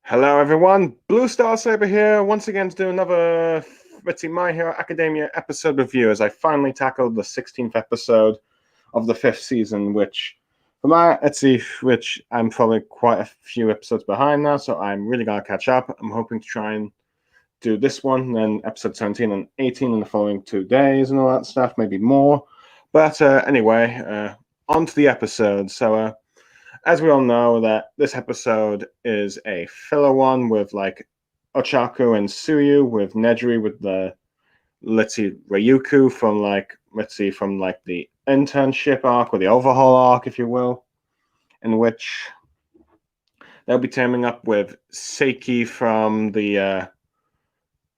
Hello, everyone. Blue Star Saber here, once again to do another My Hero Academia episode review as I finally tackled the 16th episode of the 5th season, which I'm probably quite a few episodes behind now, so I'm really going to catch up. I'm hoping to try and do this one, then episode 17 and 18 in the following 2 days and all that stuff, maybe more. But anyway, on to the episode. So, as we all know, that this episode is a filler one with like Ochaku and Suyu, with Nejiri with the Ryuku from the internship arc or the overhaul arc, if you will, in which they'll be teaming up with Seiki from the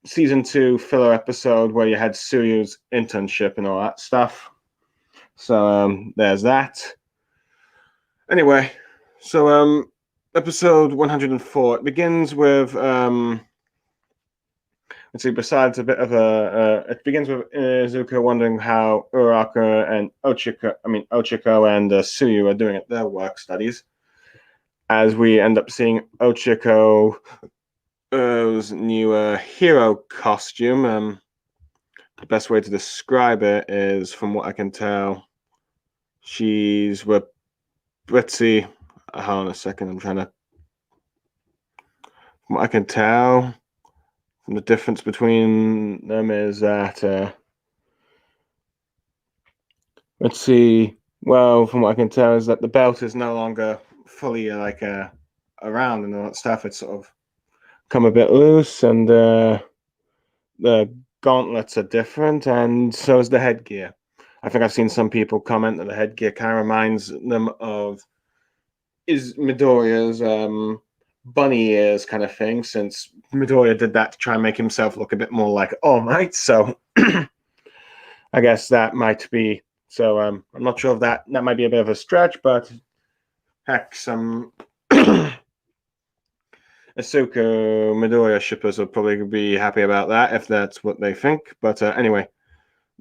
season 2 filler episode where you had Suyu's internship and all that stuff. So there's that. Anyway, so episode 104, it begins with besides a bit of it begins with Izuku wondering how Uraraka and Ochiko and Suyu are doing at their work studies, as we end up seeing Ochiko's new hero costume. The best way to describe it is, from what I can tell, she's with Hold on a second. From what I can tell, the difference between them is that from what I can tell is that the belt is no longer fully around and all that stuff. It's sort of come a bit loose, and the gauntlets are different, and so is the headgear. I think I've seen some people comment that the headgear kind of reminds them of Midoriya's bunny ears kind of thing, since Midoriya did that to try and make himself look a bit more like All Might. So I guess that might be. So I'm not sure if that might be a bit of a stretch, but heck, some Asuka Midoriya shippers will probably be happy about that if that's what they think. But anyway,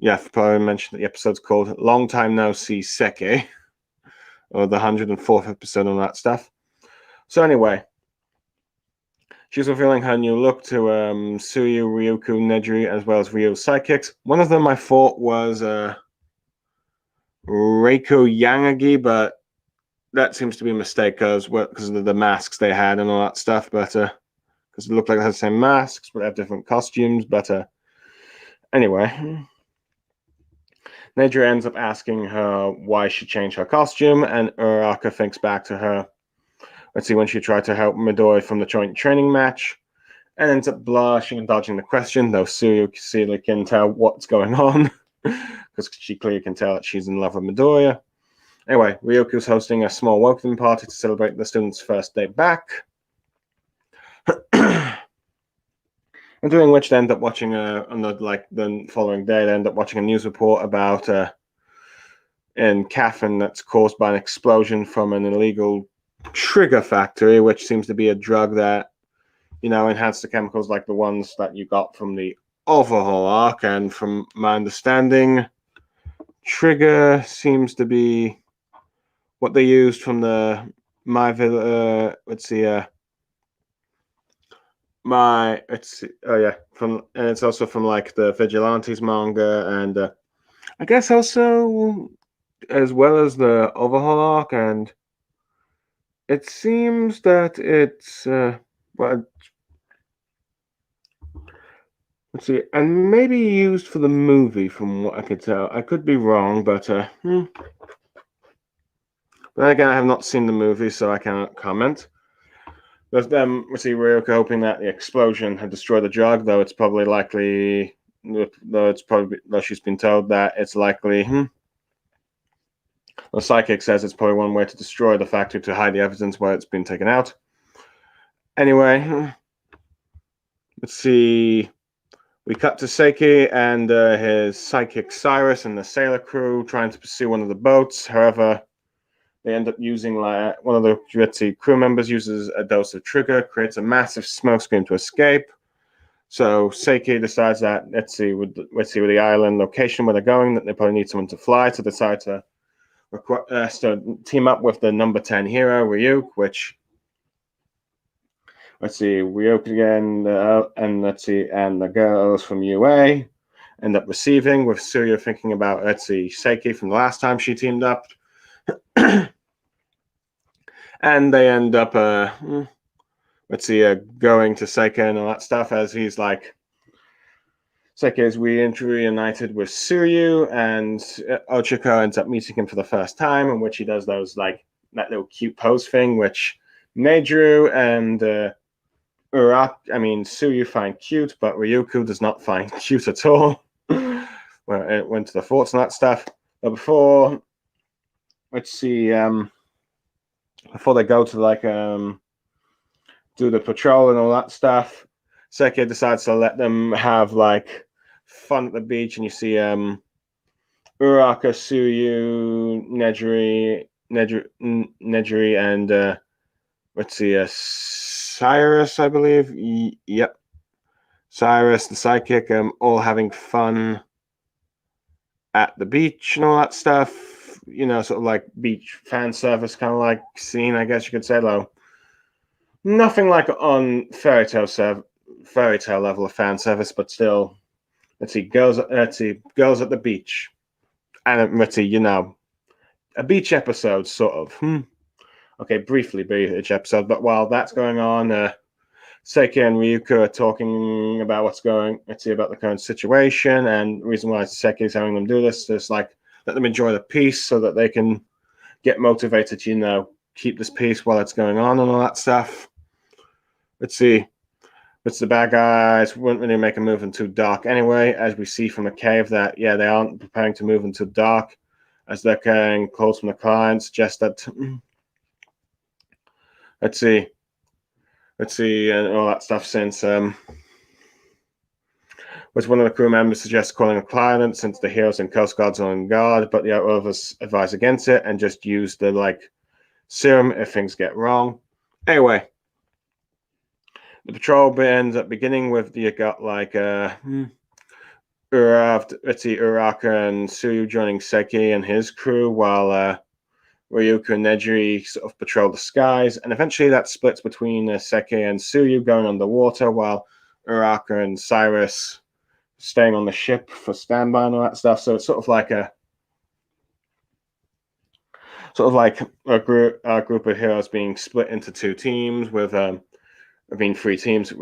yeah, I've probably mentioned that the episode's called Long Time No See Seke, or the 104th episode on that stuff. So anyway, she's revealing her new look to Suyu, Ryuku, Nejiri, as well as Ryu's sidekicks. One of them I thought was Reiko Yanagi, but that seems to be a mistake because of the masks they had and all that stuff. But because it looked like they had the same masks, but they have different costumes. But anyway, Nejiri ends up asking her why she changed her costume, and Uraraka thinks back to her. When she tried to help Midori from the joint training match, and ends up blushing and dodging the question, though Suyu clearly can tell what's going on, because she clearly can tell that she's in love with Midoriya. Anyway, Ryuku's hosting a small welcoming party to celebrate the students' first day back. And during which they end up watching the following day, they end up watching a news report about in Catherine that's caused by an explosion from an illegal trigger factory, which seems to be a drug that, enhance the chemicals like the ones that you got from the overhaul arc. And from my understanding, trigger seems to be what they used from the and it's also from like the Vigilantes manga, and I guess also as well as the overhaul arc. And it seems that it's and maybe used for the movie, from what I could tell. I could be wrong, but But then again, I have not seen the movie, so I cannot comment. There's them, Ryuko hoping that the explosion had destroyed the drug, though she's been told that it's likely. The psychic says it's probably one way to destroy the factory to hide the evidence where it's been taken out. Anyway, we cut to Seiki and his psychic Cyrus and the sailor crew trying to pursue one of the boats. However, they end up using one of the crew members uses a dose of trigger, creates a massive smoke screen to escape. So Seiki decides that with the island location where they're going, that they probably need someone to fly. So they decide to team up with the number 10 hero Ryuk, which let's see, Ryoku again, and let's see, and the girls from UA end up receiving, with Tsuyu thinking about, let's see, Seiki from the last time she teamed up. And they end up, let's see, going to Seika and all that stuff, as he's like, Seika is reunited with Tsuyu, and Ochiko ends up meeting him for the first time, in which he does those, like, that little cute pose thing, which Neidru and Tsuyu find cute, but Ryuko does not find cute at all. Well, it went to the forts and that stuff. But before, let's see, before they go to like do the patrol and all that stuff, Seiki decides to let them have like fun at the beach, and you see Uraka, Tsuyu, Nejiri, and let's see, Cyrus, I believe. Yep, Cyrus, the psychic, all having fun at the beach and all that stuff. You know, sort of like beach fan service kind of like scene, I guess you could say, though. Nothing like on fairy tale level of fan service, but still, let's see, girls at the beach, and let's see, you know, a beach episode, sort of. Okay, briefly beach episode, but while that's going on, Seiki and Ryuko are talking about about the current situation, and the reason why Seiki is having them do this is like let them enjoy the peace so that they can get motivated, you know, keep this peace while it's going on and all that stuff. Let's see. It's the bad guys wouldn't really make a move into dark anyway, as we see from the cave that, yeah, they aren't preparing to move into dark, as they're carrying calls from the clients, just that, let's see, and all that stuff since, was one of the crew members suggests calling a client since the heroes and Coast Guards are on guard, but the others advise against it and just use the, like, serum if things get wrong. Anyway, the patrol ends up beginning with Uraka and Tsuyu joining Seiki and his crew, while Ryuko and Nejiri sort of patrol the skies, and eventually that splits between Seiki and Tsuyu going underwater, while Uraka and Cyrus staying on the ship for standby and all that stuff. So it's sort of like a group of heroes being split into two teams with three teams of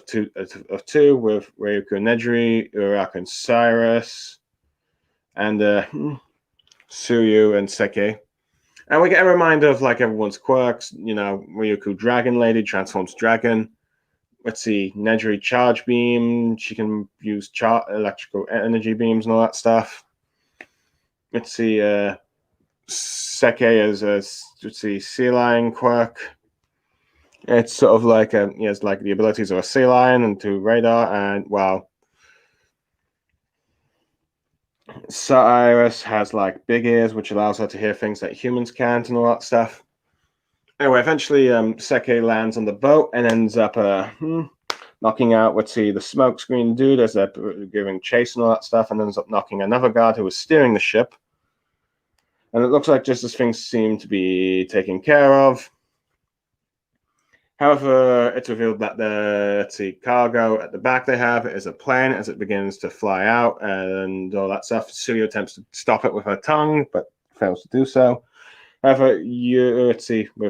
two with Ryuko and Nejiri, Uraka and Cyrus, and Tsuyu and Seiki. And we get a reminder of like everyone's quirks. You know, Ryuko Dragon Lady transforms dragon. Let's see, Nejiri Charge Beam. She can use electrical energy beams and all that stuff. Let's see, Seiki is a sea lion quirk. It's sort of like it's like the abilities of a sea lion and to radar, and wow. Cyrus has like big ears, which allows her to hear things that humans can't and all that stuff. Anyway, eventually Seiki lands on the boat and ends up knocking out, let's see, the smokescreen dude as they're giving chase and all that stuff, and ends up knocking another guard who was steering the ship. And it looks like just as things seem to be taken care of. However, it's revealed that the cargo at the back they have is a plane as it begins to fly out and all that stuff. Tsuyu attempts to stop it with her tongue, but fails to do so. However, with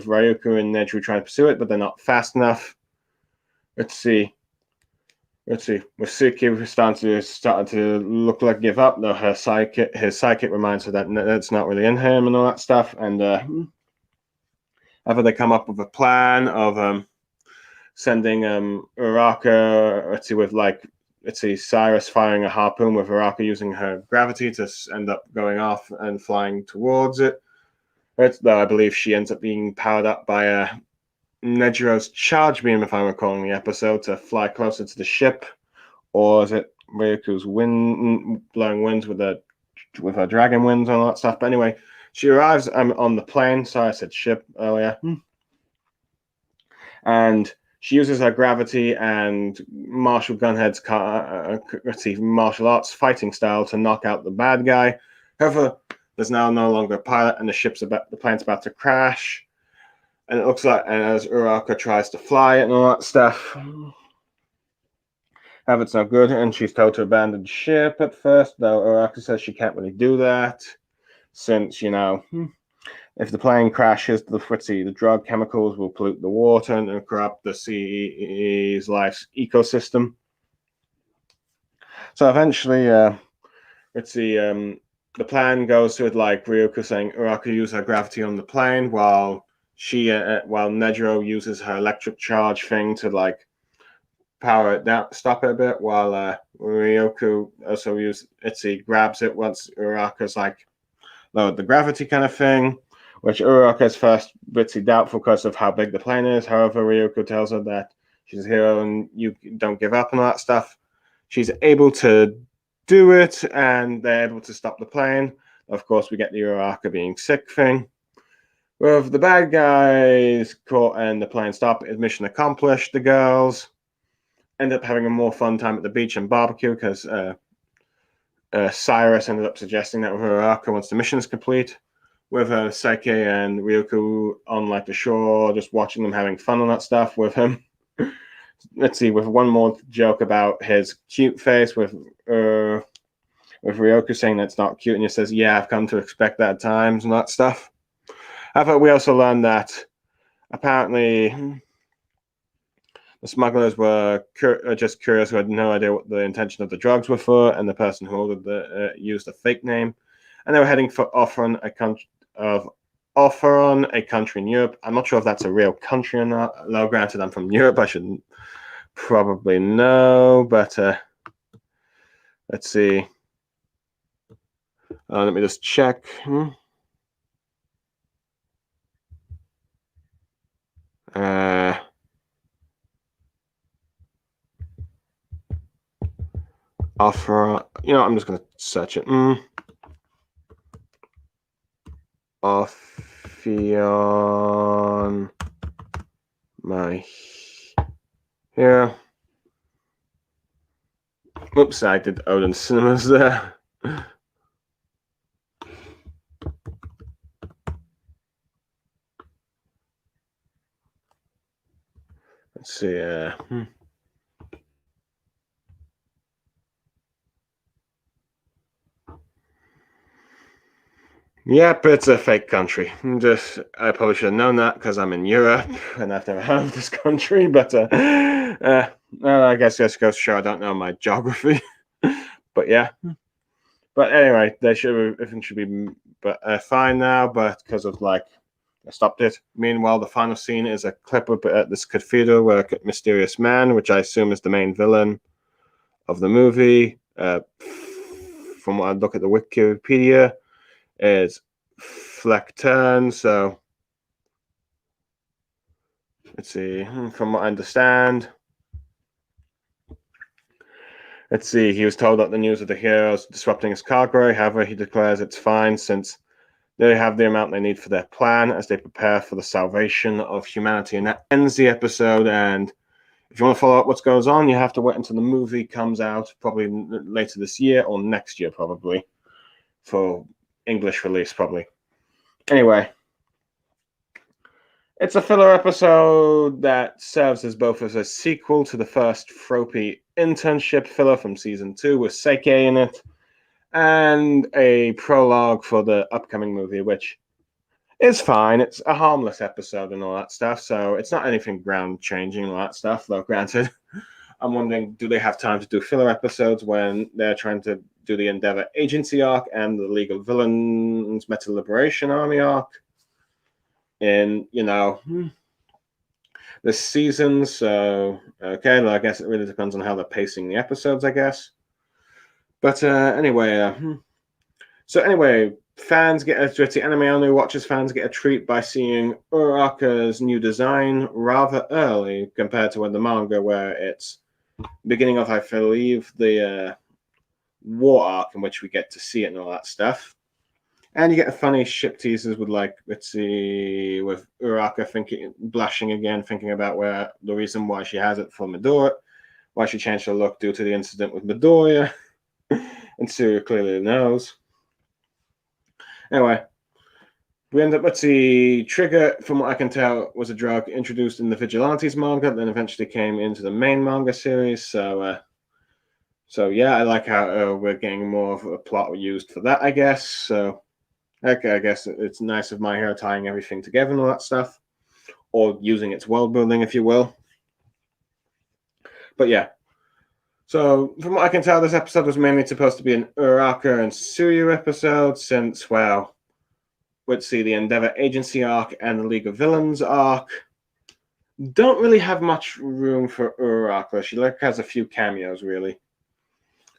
Ryuko and Nejiri trying to pursue it, but they're not fast enough. Let's see. With Suki starting to look like give up, though his psychic reminds her that it's not really in him and all that stuff. And after they come up with a plan of sending Uraka, with Cyrus firing a harpoon with Uraka using her gravity to end up going off and flying towards it. Though I believe she ends up being powered up by Nejiro's charge beam, if I'm recalling the episode, to fly closer to the ship. Or is it Ryuko's blowing winds with her dragon winds and all that stuff? But anyway, she arrives on the plane. Sorry, I said ship earlier. And she uses her gravity and Marshall Gunhead's martial arts fighting style to knock out the bad guy. However, there's now no longer a pilot, and the plane's about to crash. And it looks like, and as Uraraka tries to fly it and all that stuff, have it's no good, and she's told to abandon ship at first, though Uraraka says she can't really do that, since, if the plane crashes, the drug chemicals will pollute the water and corrupt the sea's life's ecosystem. So eventually, the plan goes with like Ryoko saying Uraraka use her gravity on the plane, while Nejiro uses her electric charge thing to like power it down, stop it a bit, while Ryoko also grabs it once Uraraka's like lowered the gravity kind of thing, which Uraraka is first bitty doubtful because of how big the plane is. However, Ryoko tells her that she's a hero and you don't give up and all that stuff. She's able to do it, and they're able to stop the plane. Of course, we get the Uraraka being sick thing. With the bad guys caught and the plane stopped, mission accomplished. The girls end up having a more fun time at the beach and barbecue because Cyrus ended up suggesting that Uraraka, once the mission is complete, with Saike and Ryoko on like the shore, just watching them having fun on that stuff with him. With one more joke about his cute face with Ryoko saying that's not cute, and he says, "Yeah, I've come to expect that at times," and that stuff. However, we also learned that apparently the smugglers were just curious, who had no idea what the intention of the drugs were for, and the person who ordered used a fake name, and they were heading for Ophron, a country in Europe. I'm not sure if that's a real country or not. Though granted, I'm from Europe, I should probably know, but let's see. Let me just check. Offer, I'm just gonna search it. Ophion, my here. Oops, I did Odin Cinemas there. Let's see. Yep, it's a fake country. I probably should have known that because I'm in Europe and I've never heard of this country. But I guess just goes to show I don't know my geography. But yeah. But anyway, everything should be fine now. But because of I stopped it. Meanwhile, the final scene is a clip of at this cathedral where a mysterious man, which I assume is the main villain of the movie, from what I look at the Wikipedia, is Fleckturn. So let's see. From what I understand, he was told that the news of the heroes disrupting his cargo. However, he declares it's fine since they have the amount they need for their plan as they prepare for the salvation of humanity. And that ends the episode. And if you want to follow up what goes on, you have to wait until the movie comes out, probably later this year or next year, probably, for English release, probably. Anyway, it's a filler episode that serves as both as a sequel to the first Froppy internship filler from season 2 with Seike in it, and a prologue for the upcoming movie, which is fine. It's a harmless episode and all that stuff, so it's not anything ground-changing and all that stuff, though granted. I'm wondering, do they have time to do filler episodes when they're trying to do the Endeavor Agency arc and the League of Villains Meta Liberation Army arc in, this season? So, okay, well, I guess it really depends on how they're pacing the episodes, I guess. But anyway, fans get anime only watchers fans get a treat by seeing Uraraka's new design rather early compared to when the manga, where it's beginning of, I believe, the war arc in which we get to see it and all that stuff. And you get a funny ship teasers with with Uraraka blushing again, thinking about where the reason why she has it for Midoriya, why she changed her look due to the incident with Midoriya. And Tsuyu clearly knows. Anyway, We end up, let's see, Trigger, from what I can tell, was a drug introduced in the Vigilantes manga, then eventually came into the main manga series. So yeah, I like how we're getting more of a plot used for that, I guess. So okay, I guess it's nice of My Hero tying everything together and all that stuff, or using its world building, if you will. But yeah. So from what I can tell, this episode was mainly supposed to be an Uraraka and Tsuyu episode, since, well, let's see, the Endeavor Agency arc and the League of Villains arc don't really have much room for Uraraka. She has a few cameos, really,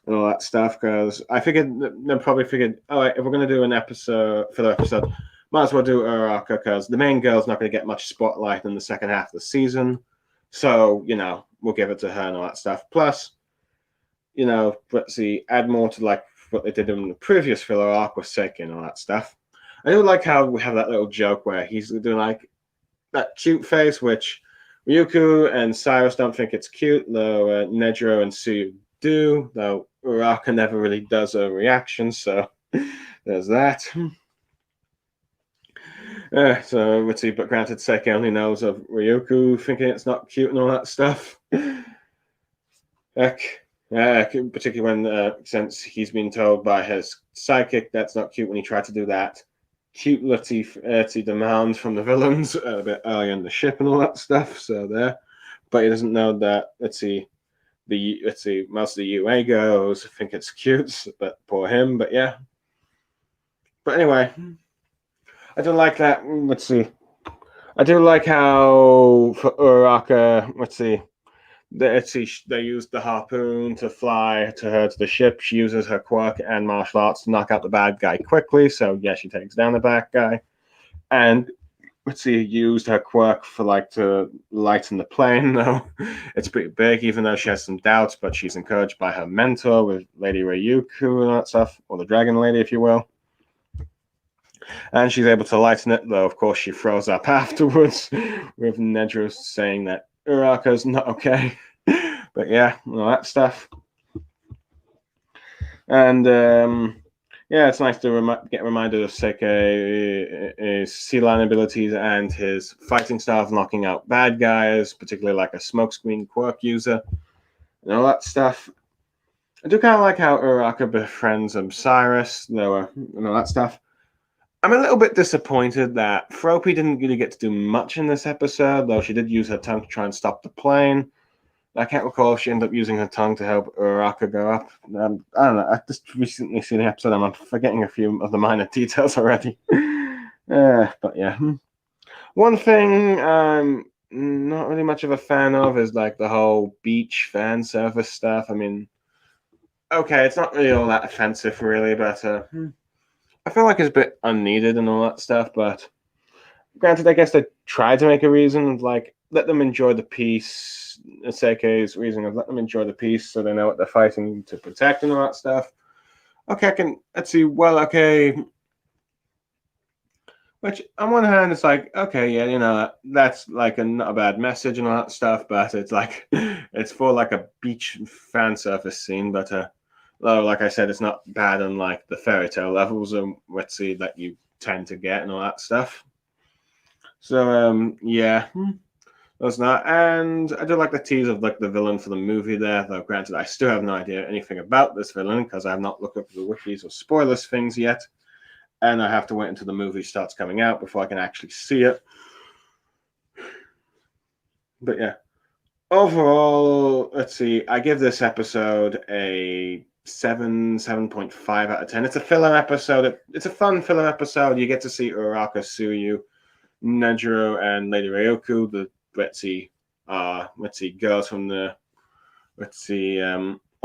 and all that stuff. Because I figured they probably figured, all right, if we're gonna do an episode for the episode, might as well do Uraraka, because the main girl's not gonna get much spotlight in the second half of the season. So we'll give it to her and all that stuff. Plus, let's see, add more to like what they did in the previous filler arc with Seiki and all that stuff. I do like how we have that little joke where he's doing like that cute face, which Ryuko and Cyrus don't think it's cute, though Nejiro and Tsuyu do, though Uraraka never really does a reaction, so there's that. So let's see, but granted, Seiki only knows of Ryuko thinking it's not cute and all that stuff. Heck. Particularly when, since he's been told by his sidekick that's not cute when he tried to do that cute litty demand from the villains a bit earlier in the ship and all that stuff. So there, but he doesn't know that. Most of the UA girls think it's cute, but poor him. But yeah. But anyway, I do like that. Let's see. I do like how for Uraraka, they use the harpoon to fly to her to the ship. She uses her quirk and martial arts to knock out the bad guy quickly. So yeah, she takes down the bad guy. And used her quirk for to lighten the plane, though. It's pretty big, even though she has some doubts, but she's encouraged by her mentor with Lady Ryuko and that stuff, or the Dragon Lady, if you will. And she's able to lighten it, though of course she throws up afterwards, with Nejiro saying that Uraraka's not okay. But yeah, all that stuff. And yeah, it's nice to get reminded of Seike's sea lion abilities and his fighting style of knocking out bad guys, particularly like a smokescreen quirk user and all that stuff. I do kind of like how Uraraka befriends Cyrus, though, and all that stuff. I'm a little bit disappointed that Froppy didn't really get to do much in this episode, though she did use her tongue to try and stop the plane. I can't recall if she ended up using her tongue to help Uraraka go up. I don't know. I just recently seen the episode. I'm forgetting a few of the minor details already. But yeah. One thing I'm not really much of a fan of is the whole beach fan service stuff. I mean, okay, it's not really all that offensive, really, but I feel like it's a bit unneeded and all that stuff, but granted, I guess they tried to make a reason of let them enjoy the peace. Seike's reason of let them enjoy the peace so they know what they're fighting to protect and all that stuff. Okay, let's see. Well, okay. Which on one hand, it's okay, yeah, that's not a bad message and all that stuff, but it's it's for a beach fan service scene, but like I said, it's not bad on the fairy tale levels and that you tend to get and all that stuff. So yeah, that's not. And I do like the tease of the villain for the movie there, though granted I still have no idea anything about this villain because I have not looked up the wikis or spoilers things yet, and I have to wait until the movie starts coming out before I can actually see it. But yeah, overall, let's see, I give this episode a 7.5 out of 10. It's a filler episode. It's a fun filler episode. You get to see Uraraka, Tsuyu, Nejiro, and Lady Ryuko, the girls from the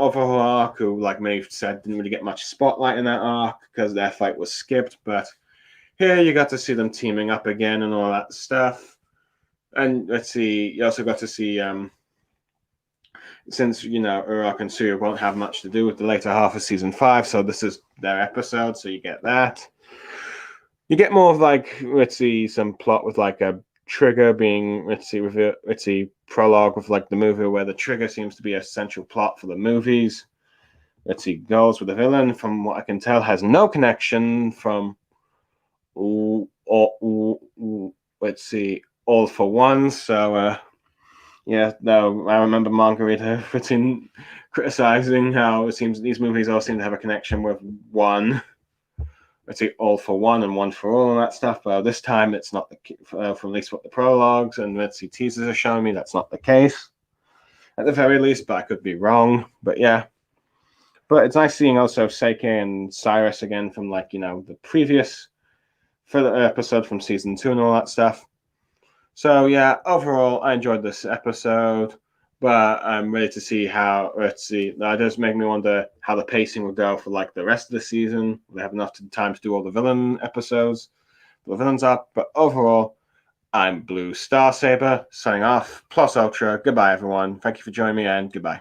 overall arc, who like Maeve said didn't really get much spotlight in that arc because their fight was skipped, but here you got to see them teaming up again and all that stuff. And you also got to see since Uraraka and Tsuyu won't have much to do with the later half of season 5, so this is their episode, so you get that. You get more of some plot with a Trigger being prologue with the movie where the Trigger seems to be a central plot for the movies. Goals with the villain, from what I can tell, has no connection from let's see, All for One. So yeah, no, I remember Margarita criticizing how it seems these movies all seem to have a connection with one. Let's see, All for One and One for All and that stuff. But this time it's not from at least what the prologues and let's see teasers are showing me that's not the case. At the very least, but I could be wrong. But yeah. But it's nice seeing also Seike and Cyrus again from the previous episode from season 2 and all that stuff. So yeah, overall I enjoyed this episode, but I'm ready to see how. Let's see, that does make me wonder how the pacing will go for the rest of the season. Will they have enough time to do all the villain episodes? The villains up, but overall, I'm Blue Star Saber signing off. Plus Ultra. Goodbye, everyone. Thank you for joining me, and goodbye.